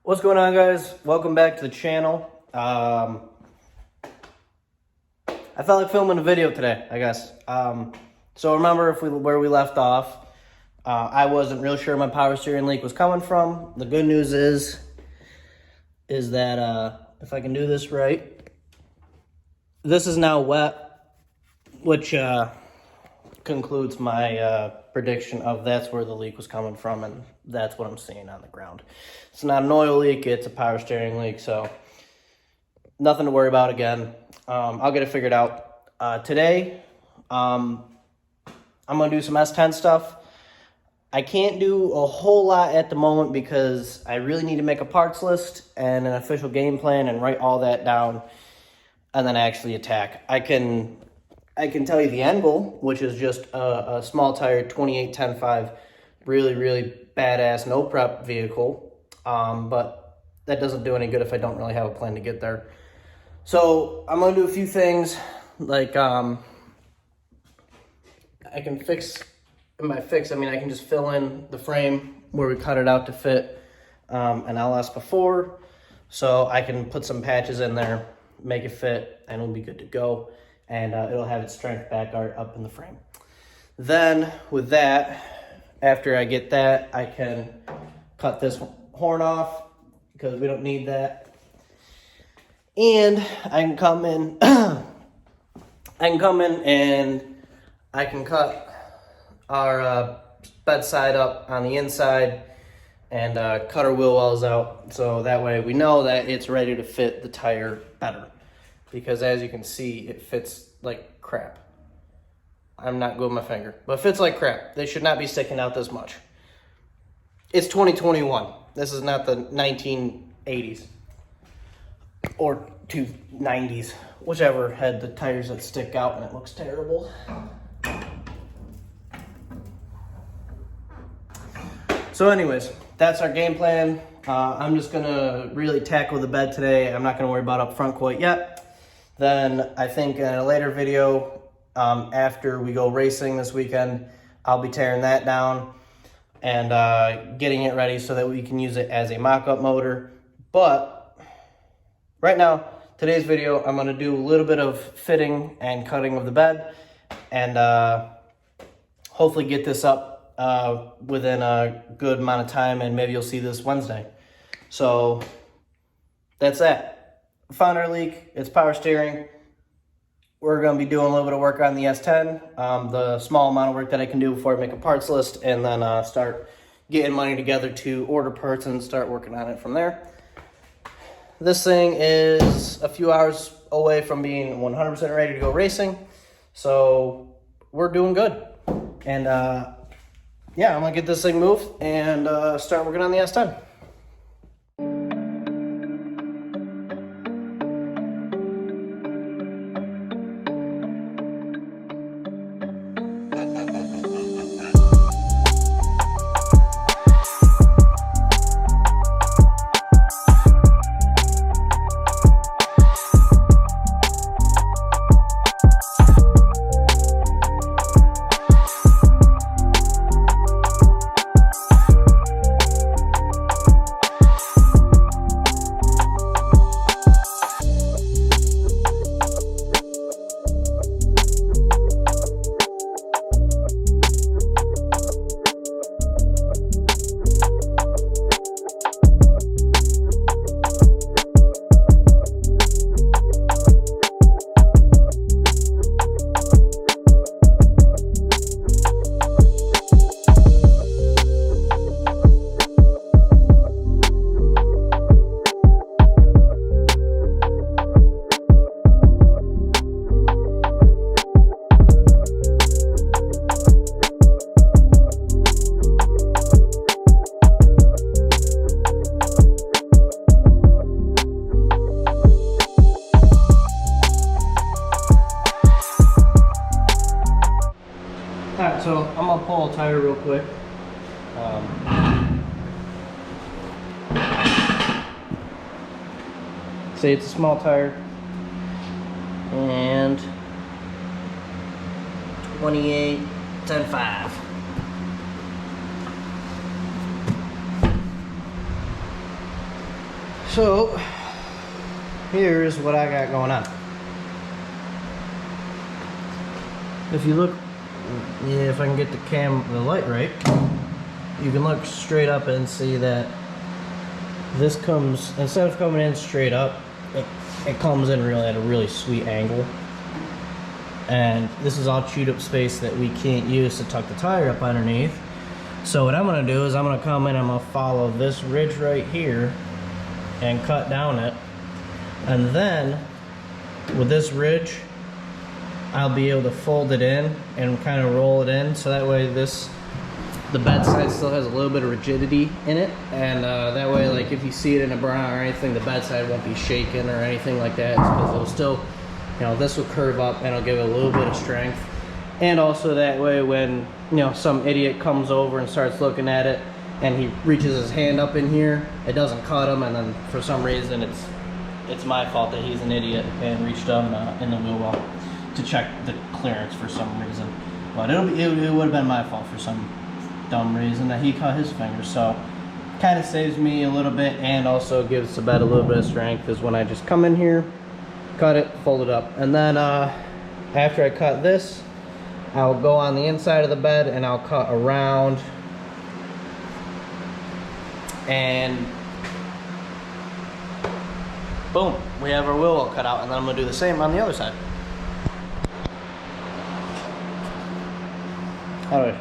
What's going on, guys? Welcome back to the channel. I felt like filming a video today, I guess. So remember where we left off. I wasn't real sure my power steering leak was coming from. The good news is that if I can do this right, this is now wet, which concludes my prediction of that's where the leak was coming from, and that's what I'm seeing on the ground. It's not an oil leak, it's a power steering leak, so nothing to worry about again. I'll get it figured out. Today, I'm going to do some S10 stuff. I can't do a whole lot at the moment because I really need to make a parts list and an official game plan and write all that down and then actually attack. I can tell you the end goal, which is just a small tire 28-10-5, really badass no prep vehicle. But that doesn't do any good if I don't really have a plan to get there. So I'm gonna do a few things like I can fix. I can just fill in the frame where we cut it out to fit an LS before, so I can put some patches in there, make it fit, and it'll be good to go. And it'll have its strength back up in the frame. Then with that, after I get that, I can cut this horn off because we don't need that. And I can come in, and I can cut our bedside up on the inside and cut our wheel wells out. So that way we know that it's ready to fit the tire better. Because as you can see, it fits like crap. I'm not good with my finger, but it fits like crap. They should not be sticking out this much. It's 2021. This is not the 1980s or 290s, whichever had the tires that stick out and it looks terrible. So anyways, that's our game plan. I'm just gonna really tackle the bed today. I'm not gonna worry about up front quite yet. Then I think in a later video, after we go racing this weekend, I'll be tearing that down and getting it ready so that we can use it as a mock-up motor. But right now, today's video, I'm going to do a little bit of fitting and cutting of the bed and hopefully get this up within a good amount of time, and maybe you'll see this Wednesday. So that's that. Found our leak. It's power steering. We're going to be doing a little bit of work on the S10, the small amount of work that I can do before I make a parts list, and then start getting money together to order parts and start working on it from there. This thing is a few hours away from being 100% ready to go racing, so we're doing good. And yeah, I'm going to get this thing moved and start working on the S10. Alright, so I'm going to pull a tire real quick. Say it's a small tire. And 28-10-5. So here's what I got going on. If you look, yeah, if I can get the light right, you can look straight up and see that this comes, instead of coming in straight up, it comes in really at a really sweet angle. And this is all chewed up space that we can't use to tuck the tire up underneath. So what I'm gonna do is I'm gonna come in, I'm gonna follow this ridge right here and cut down it. And then with this ridge, I'll be able to fold it in and kind of roll it in. So that way the bedside still has a little bit of rigidity in it. And that way, like if you see it in a burnout or anything, the bedside won't be shaking or anything like that. Because it'll still, you know, this will curve up and it'll give it a little bit of strength. And also that way when, you know, some idiot comes over and starts looking at it and he reaches his hand up in here, it doesn't cut him, and then for some reason it's my fault that he's an idiot and reached down in the wheel well to check the clearance for some reason. But it would have been my fault for some dumb reason that he cut his finger. So kind of saves me a little bit and also gives the bed a little bit of strength is when I just come in here, cut it, fold it up. And then after I cut this, I'll go on the inside of the bed and I'll cut around, and boom, we have our wheel well cut out. And then I'm gonna do the same on the other side. All right.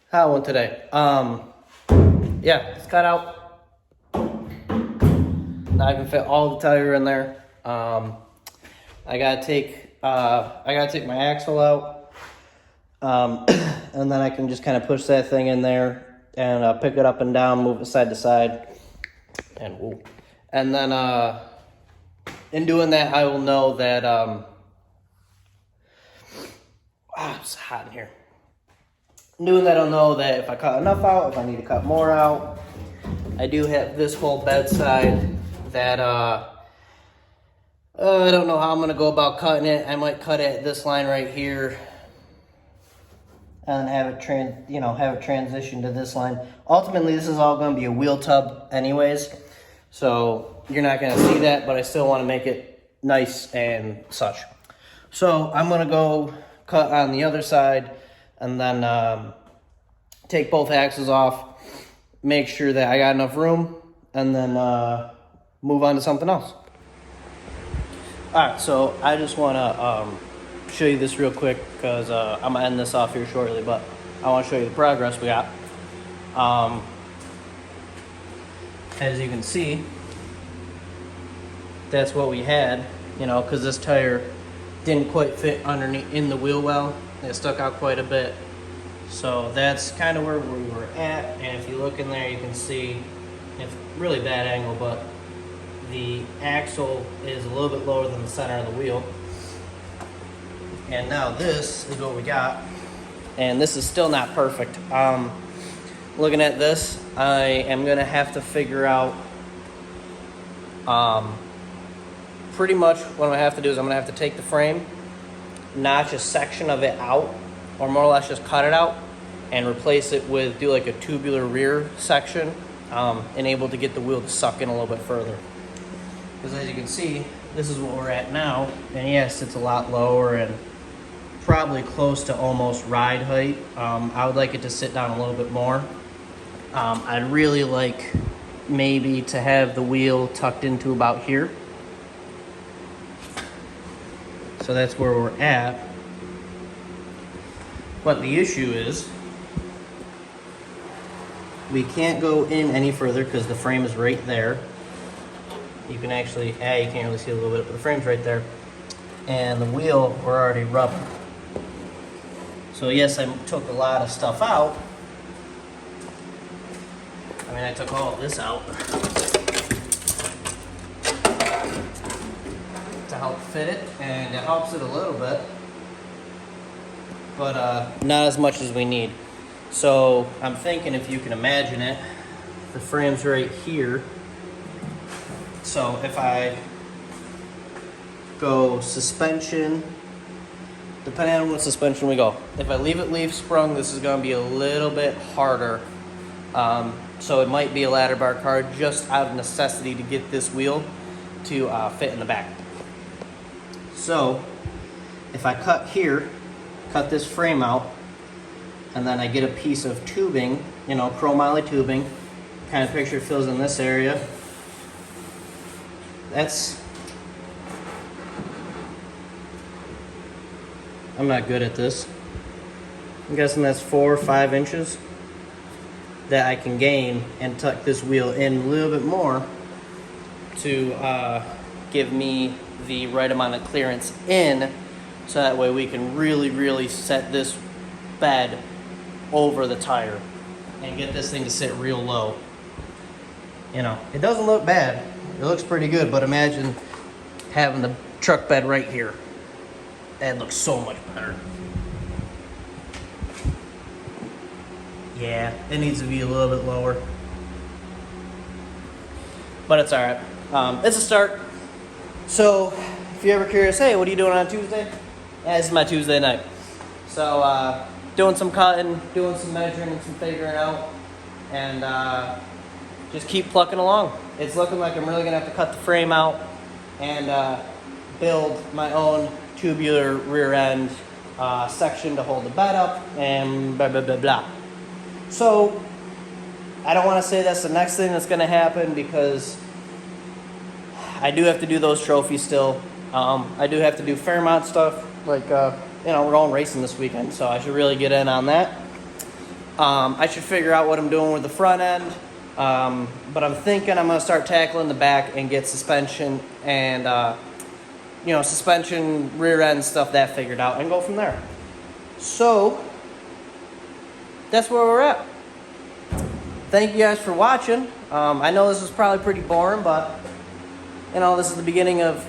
That one today. Yeah, it's cut out. Now I can fit all the tire in there. I gotta take my axle out, and then I can just kind of push that thing in there and pick it up and down, move it side to side, and then in doing that, I will know that it's hot in here. Doing that, I'll know that if I cut enough out, if I need to cut more out. I do have this whole bedside that I don't know how I'm gonna go about cutting it. I might cut it at this line right here and have it transition to this line. Ultimately, this is all gonna be a wheel tub anyways, so you're not gonna see that, but I still wanna make it nice and such. So I'm gonna go cut on the other side, and then take both axles off, make sure that I got enough room, and then move on to something else. All right, so I just want to show you this real quick because I'm going to end this off here shortly, but I want to show you the progress we got. As you can see, that's what we had, you know, because this tire didn't quite fit underneath in the wheel well. It stuck out quite a bit. So that's kind of where we were at. And if you look in there, you can see it's really bad angle, but the axle is a little bit lower than the center of the wheel. And now this is what we got. And this is still not perfect. Looking at this, I am gonna have to figure out pretty much what I'm gonna have to do is I'm gonna have to take the frame, notch a section of it out, or more or less just cut it out and replace it with, do like a tubular rear section, and able to get the wheel to suck in a little bit further. Because as you can see, this is what we're at now, and yes, it's a lot lower and probably close to almost ride height. I would like it to sit down a little bit more. I'd really like maybe to have the wheel tucked into about here. So that's where we're at. But the issue is we can't go in any further because the frame is right there. You can actually, you can't really see a little bit, but the frame's right there. And the wheel, we're already rubbing. So yes, I took a lot of stuff out. I mean, I took all of this out to help fit it, and it helps it a little bit, but not as much as we need. So I'm thinking, if you can imagine it, the frame's right here. So if I go suspension, depending on what suspension we go, if I leave it leaf sprung, this is going to be a little bit harder. So it might be a ladder bar car just out of necessity to get this wheel to fit in the back. So if I cut here, cut this frame out, and then I get a piece of tubing, you know, chromoly tubing, kind of picture fills in this area. I'm not good at this. I'm guessing that's 4 or 5 inches that I can gain and tuck this wheel in a little bit more to give me the right amount of clearance in, so that way we can really set this bed over the tire and get this thing to sit real low. You know, it doesn't look bad. It looks pretty good, but imagine having the truck bed right here. That looks so much better. Yeah, it needs to be a little bit lower, but it's all right. It's a start. So if you're ever curious, hey, what are you doing on Tuesday? Yeah, this is my Tuesday night. So doing some cutting, doing some measuring and some figuring out, and just keep plucking along. It's looking like I'm really gonna have to cut the frame out and build my own tubular rear end section to hold the bed up and blah blah blah blah. So I don't want to say that's the next thing that's going to happen, because I do have to do those trophies still. I do have to do Fairmont stuff, like you know, we're going racing this weekend, so I should really get in on that. I should figure out what I'm doing with the front end, but I'm thinking I'm going to start tackling the back and get suspension and you know, suspension, rear end stuff, that figured out, and go from there. So that's where we're at. Thank you guys for watching. I know this is probably pretty boring, but you know, this is the beginning of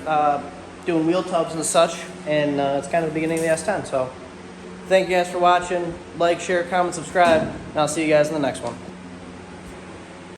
doing wheel tubs and such, and it's kind of the beginning of the S10. So thank you guys for watching. Like, share, comment, subscribe, and I'll see you guys in the next one.